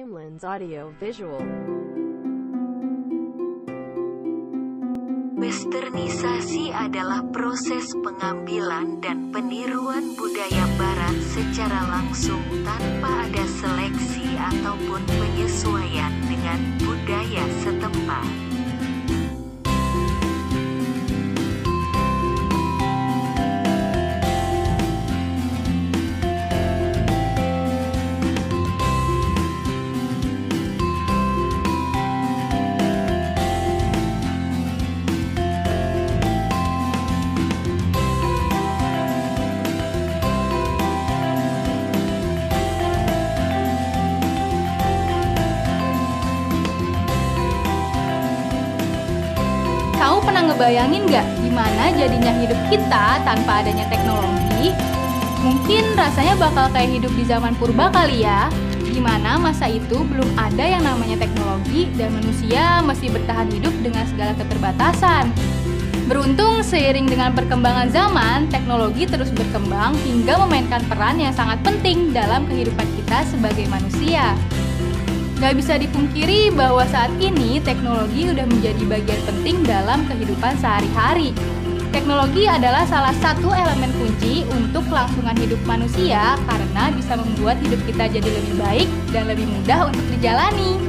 Streamlines Audio Visual. Westernisasi adalah proses pengambilan dan peniruan budaya barat secara langsung tanpa ada seleksi ataupun penyesuaian dengan budaya setempat. Kamu pernah ngebayangin nggak gimana jadinya hidup kita tanpa adanya teknologi? Mungkin rasanya bakal kayak hidup di zaman purba kali ya, dimana masa itu belum ada yang namanya teknologi dan manusia masih bertahan hidup dengan segala keterbatasan. Beruntung seiring dengan perkembangan zaman, teknologi terus berkembang hingga memainkan peran yang sangat penting dalam kehidupan kita sebagai manusia. Gak bisa dipungkiri bahwa saat ini teknologi udah menjadi bagian penting dalam kehidupan sehari-hari. Teknologi adalah salah satu elemen kunci untuk kelangsungan hidup manusia karena bisa membuat hidup kita jadi lebih baik dan lebih mudah untuk dijalani.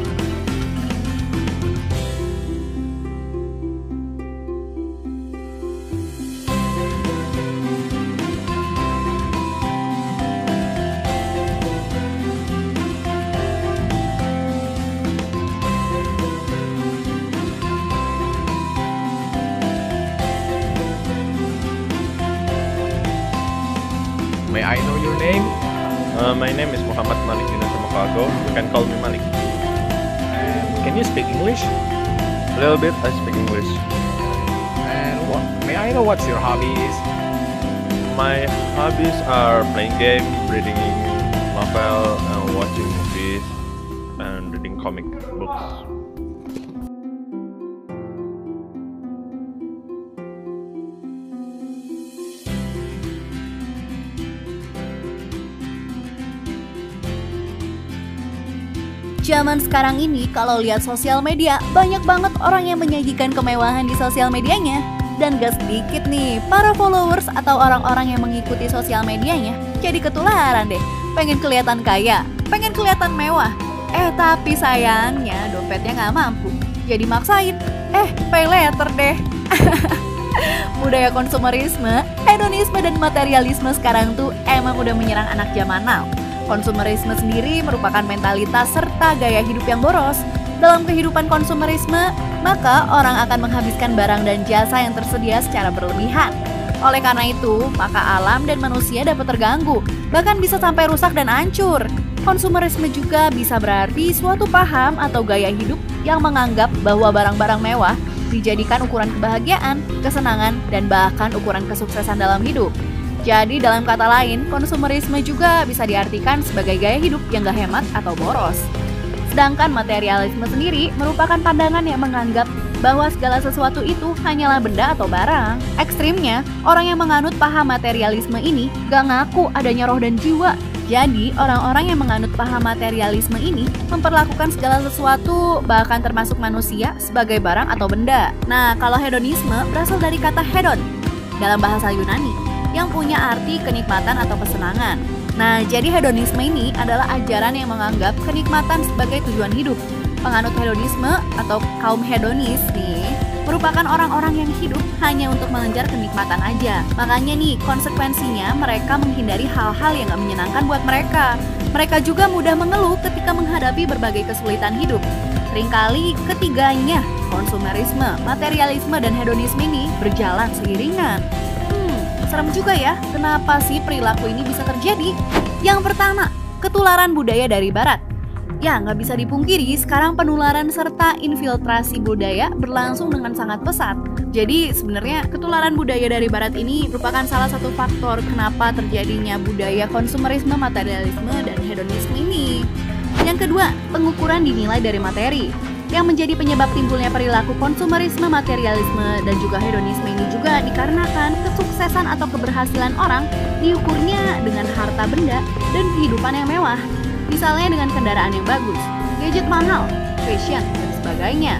May I know your name? My name is Muhammad Malik Yunus Mokago. You can call me Malik. Can you speak English? A little bit, I speak English. And may I know what's your hobbies? My hobbies are playing game, reading novel, and watching movies, and reading comic books. Zaman sekarang ini kalau lihat sosial media, banyak banget orang yang menyajikan kemewahan di sosial medianya. Dan gak sedikit nih, para followers atau orang-orang yang mengikuti sosial medianya jadi ketularan deh. Pengen kelihatan kaya, pengen kelihatan mewah. Tapi sayangnya dompetnya gak mampu. Jadi maksain, pay later deh. Budaya konsumerisme, hedonisme, dan materialisme sekarang tuh emang udah menyerang anak zaman now. Konsumerisme sendiri merupakan mentalitas serta gaya hidup yang boros. Dalam kehidupan konsumerisme, maka orang akan menghabiskan barang dan jasa yang tersedia secara berlebihan. Oleh karena itu, maka alam dan manusia dapat terganggu, bahkan bisa sampai rusak dan hancur. Konsumerisme juga bisa berarti suatu paham atau gaya hidup yang menganggap bahwa barang-barang mewah dijadikan ukuran kebahagiaan, kesenangan, dan bahkan ukuran kesuksesan dalam hidup. Jadi dalam kata lain, konsumerisme juga bisa diartikan sebagai gaya hidup yang gak hemat atau boros. Sedangkan materialisme sendiri merupakan pandangan yang menganggap bahwa segala sesuatu itu hanyalah benda atau barang. Ekstrimnya, orang yang menganut paham materialisme ini gak ngaku adanya roh dan jiwa. Jadi, orang-orang yang menganut paham materialisme ini memperlakukan segala sesuatu, bahkan termasuk manusia, sebagai barang atau benda. Nah, kalau hedonisme berasal dari kata hedon dalam bahasa Yunani, yang punya arti kenikmatan atau kesenangan. Nah, jadi hedonisme ini adalah ajaran yang menganggap kenikmatan sebagai tujuan hidup. Penganut hedonisme atau kaum hedonis nih merupakan orang-orang yang hidup hanya untuk mengejar kenikmatan aja. Makanya nih, konsekuensinya mereka menghindari hal-hal yang gak menyenangkan buat mereka. Mereka juga mudah mengeluh ketika menghadapi berbagai kesulitan hidup. Seringkali ketiganya, konsumerisme, materialisme, dan hedonisme ini berjalan seiringan. Serem juga ya, kenapa sih perilaku ini bisa terjadi? Yang pertama, ketularan budaya dari barat. Ya, nggak bisa dipungkiri, sekarang penularan serta infiltrasi budaya berlangsung dengan sangat pesat. Jadi sebenarnya ketularan budaya dari barat ini merupakan salah satu faktor kenapa terjadinya budaya konsumerisme, materialisme, dan hedonisme ini. Yang kedua, pengukuran dinilai dari materi. Yang menjadi penyebab timbulnya perilaku konsumerisme, materialisme, dan juga hedonisme ini juga dikarenakan kesuksesan atau keberhasilan orang diukurnya dengan harta benda dan kehidupan yang mewah. Misalnya dengan kendaraan yang bagus. gadget mahal, fashion, dan sebagainya.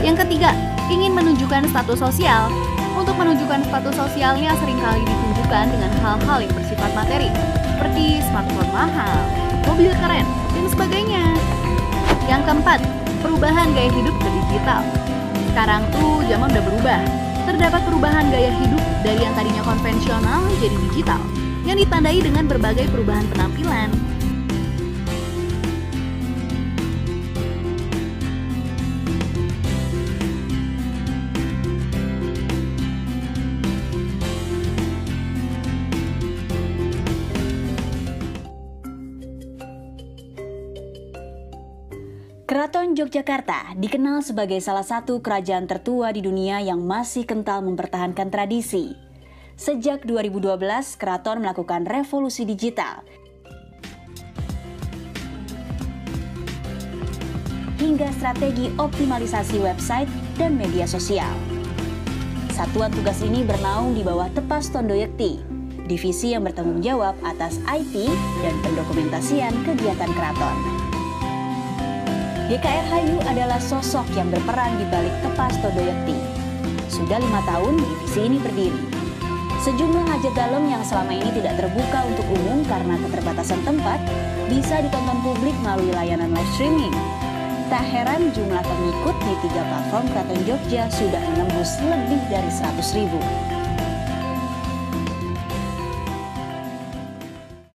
Yang ketiga, ingin menunjukkan status sosial. Untuk menunjukkan status sosialnya seringkali ditunjukkan dengan hal-hal yang bersifat materi, seperti smartphone mahal, mobil keren, dan sebagainya. Yang keempat, perubahan gaya hidup ke digital. Sekarang tuh zaman udah berubah. Terdapat perubahan gaya hidup dari yang tadinya konvensional jadi digital, yang ditandai dengan berbagai perubahan penampilan. Keraton Yogyakarta dikenal sebagai salah satu kerajaan tertua di dunia yang masih kental mempertahankan tradisi. Sejak 2012, keraton melakukan revolusi digital hingga strategi optimalisasi website dan media sosial. Satuan tugas ini bernaung di bawah Tepas Tondoyekti, divisi yang bertanggung jawab atas IT dan pendokumentasian kegiatan keraton. GKR Hayu adalah sosok yang berperan di balik Tepas Tondoyekti. Sudah 5 tahun divisi ini berdiri. Sejumlah hajat dalam yang selama ini tidak terbuka untuk umum karena keterbatasan tempat, bisa ditonton publik melalui layanan live streaming. Tak heran jumlah pengikut di 3 platform Keraton Jogja sudah menembus lebih dari 100.000.